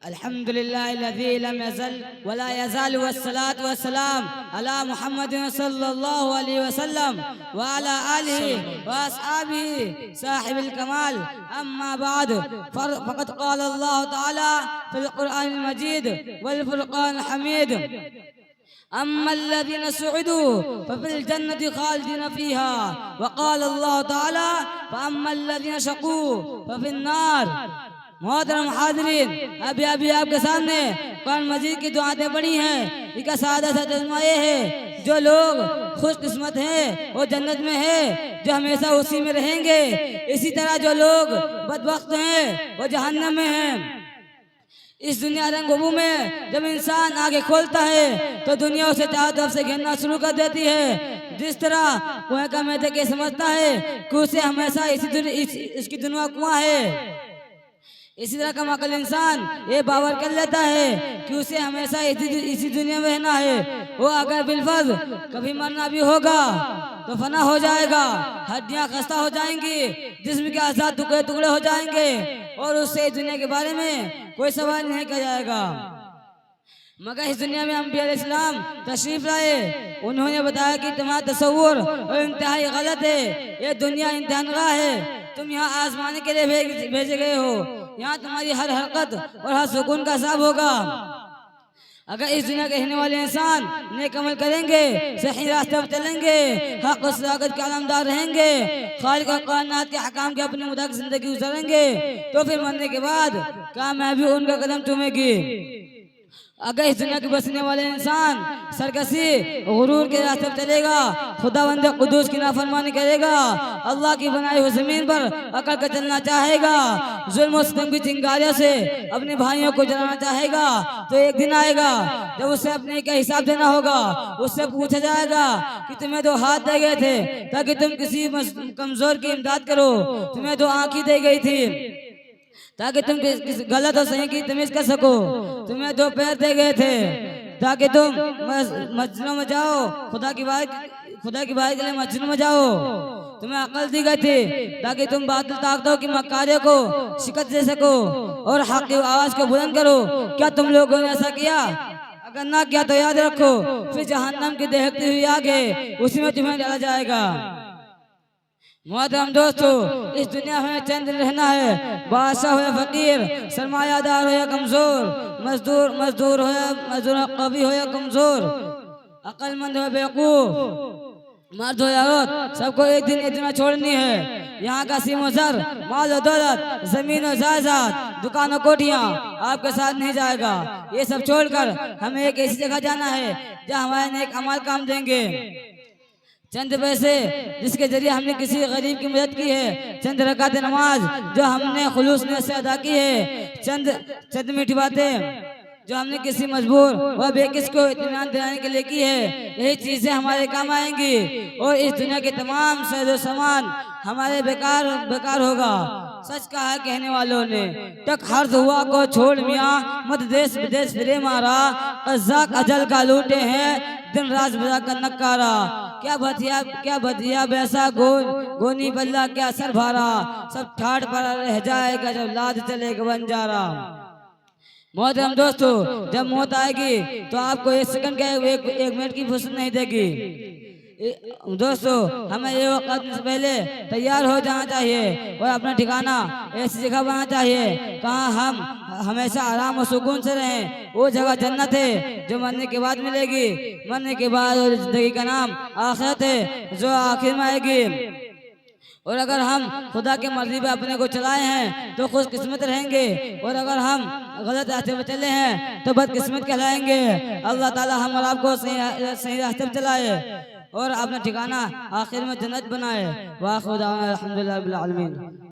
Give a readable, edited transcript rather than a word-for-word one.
अल्हम्दुलिल्लाहिल्लज़ी lump यज़ल वला यज़ालु वस्सलातु वस्सलाम अला मुहम्मदिन सल्लल्लाहु अलैहि वसल्लम व अला आलिहि व अस्हाबिहि साहिबिल कमाल अम्मा बाद फ़क़द क़ाल अल्लाहु तआला फ़िल क़ुरआनिल मजीद वल फ़ुरक़ानिल हमीद अम्मल्लज़ीना सुइदू फ़फ़िल जन्नति ख़ालिदीन फ़ीहा व क़ाल अल्लाहु तआला फ़अम्मल्लज़ीना शक़ू फ़फ़िन नार। मोहतरम हाज़रीन, अभी आपके सामने कुरान मजीद की दुआएं पढ़ी हैं। इसका सादा सा तर्जुमा ये है, जो लोग खुशकिस्मत हैं वो जन्नत में है, जो हमेशा उसी में रहेंगे। इसी तरह जो लोग बदबख्त हैं वो जहन्नम में हैं। इस दुनिया रंगभू में जब इंसान आगे खोलता है तो दुनिया उसे चारों तरफ से घेरना शुरू कर देती है। जिस तरह कुएं का मैदा के समझता है कि उसे हमेशा इसकी दुनिया कुआं है, इसी तरह का अक्ल इंसान ये बावर कर लेता है कि उसे हमेशा इसी दुनिया में रहना है। वो अगर बिलफर्ज कभी मरना भी होगा तो फना हो जाएगा, हड्डियां खस्ता हो जाएंगी, जिस्म के आज़ाद टुकड़े टुकड़े हो जाएंगे और उससे इस दुनिया के बारे में कोई सवाल नहीं किया जाएगा। मगर इस दुनिया में अंबिया अलैहिस्सलाम तशरीफ लाए, उन्होंने बताया कि तुम्हारा तसव्वुर इंतहाई गलत है। ये दुनिया इम्तिहानगाह है, तुम यहाँ आजमाने के लिए भेजे गए हो। यहाँ तुम्हारी हर हरकत और हर सुकून का हिसाब होगा। अगर इस दुनिया के रहने वाले इंसान नेक अमल करेंगे, सही रास्ते पर चलेंगे, हक और सदाकत के आलमदार रहेंगे, खालिक और कायनात के हकाम के अपने मुताबिक जिंदगी गुजारेंगे, तो फिर मरने के बाद कामयाबी उनका कदम चूमेगी। अगर इस दुनिया के बसने वाले इंसान सरकशी गुरूर के रास्ते पर चलेगा, खुदावंद कुद्दूस की नाफरमानी करेगा, अल्लाह की बनाई हुई जमीन पर अकड़ कर चलना चाहेगा, जुल्म और सितम की चिंगारियों से अपने भाइयों को जलाना चाहेगा, तो एक दिन आएगा जब उसे अपने का हिसाब देना होगा। उससे पूछा जाएगा कि तुम्हें दो हाथ दिए गए थे ताकि तुम किसी कमजोर की इमदाद करो, तुम्हें दो आंखें दी गई थी ताकि तुम गलत और सही की तमीज कर सको, तुम्हें दो पैर दे गए थे ताकि तुम मस्जिदों में जाओ, खुदा की बात के लिए मस्जिदों में जाओ, तुम्हें अकल दी गई थी ताकि तुम बातिल ताकतों की मक्कारियों को शिकस्त दे सको और हक की आवाज को बुलंद करो। क्या तुम लोगों ने ऐसा किया? अगर ना किया तो याद रखो, फिर जहन्नम की दहकती हुई आग है, उसी में तुम्हें डाला जाएगा। मोहतरम दोस्तों, इस दुनिया में चंद रहना है, बादशाह हो या फकीर, सरमायादार हो या कमजोर, मजदूर हो या कवि हो या कमजोर, अक्लमंद हो बेवकूफ, मर्द हो या औरत, सबको एक दिन इतना छोड़नी है। यहाँ का सीमोसर, माल और दौलत, जमीन और जायदाद, दुकान और कोठियाँ आपके साथ नहीं जाएगा। ये सब छोड़कर हमें एक ऐसी जगह जाना है जहाँ हमारे नेक अमल काम देंगे। चंद पैसे जिसके जरिए हमने किसी गरीब की मदद की है, चंद रकात नमाज जो हमने खुलूस से अदा की है, चंद मीठी बातें जो हमने किसी मजबूर व बेकिस को इत्मीनान दिलाने के लिए की है, यही चीजें हमारे काम आएंगी और इस दुनिया के तमाम साजो सामान हमारे बेकार होगा। सच कहा कहने वालों ने, तक हर्ज हुआ को छोड़ मियाँ, मत देश विदेश फिरे मारा, कज़ाक अजल का लूटे हैं, दिन रात बजा कर नकारा, क्या बधिया बैसा गोनी बल्ला क्या सर भारा, सब ठाट पर रह जाएगा जब लाद चलेगा बंजारा। मोहतरम दोस्तों, जब मौत आएगी तो आपको एक सेकंड का एक मिनट की फुर्सत नहीं देगी। दोस्तों, हमें ये वक्त से पहले तैयार हो जाना चाहिए और अपना ठिकाना ऐसी जगह बनाना चाहिए कहाँ हम हमेशा आराम और सुकून से रहें। वो जगह जन्नत है जो मरने के बाद मिलेगी। मरने के बाद जिंदगी का नाम आखिरत है जो आखिर में आएगी। और अगर हम खुदा के मर्जी पे अपने को चलाए हैं तो खुशकिस्मत रहेंगे, और अगर हम गलत रास्ते पे चले हैं तो बदकिस्मत कहलाएंगे। अल्लाह ताला हम और आपको सही रास्ते पे चलाए और अपना ठिकाना आखिर में जन्नत बनाए। वाह खुदा अल्हम्दुलिल्लाह रब्बिल आलमीन।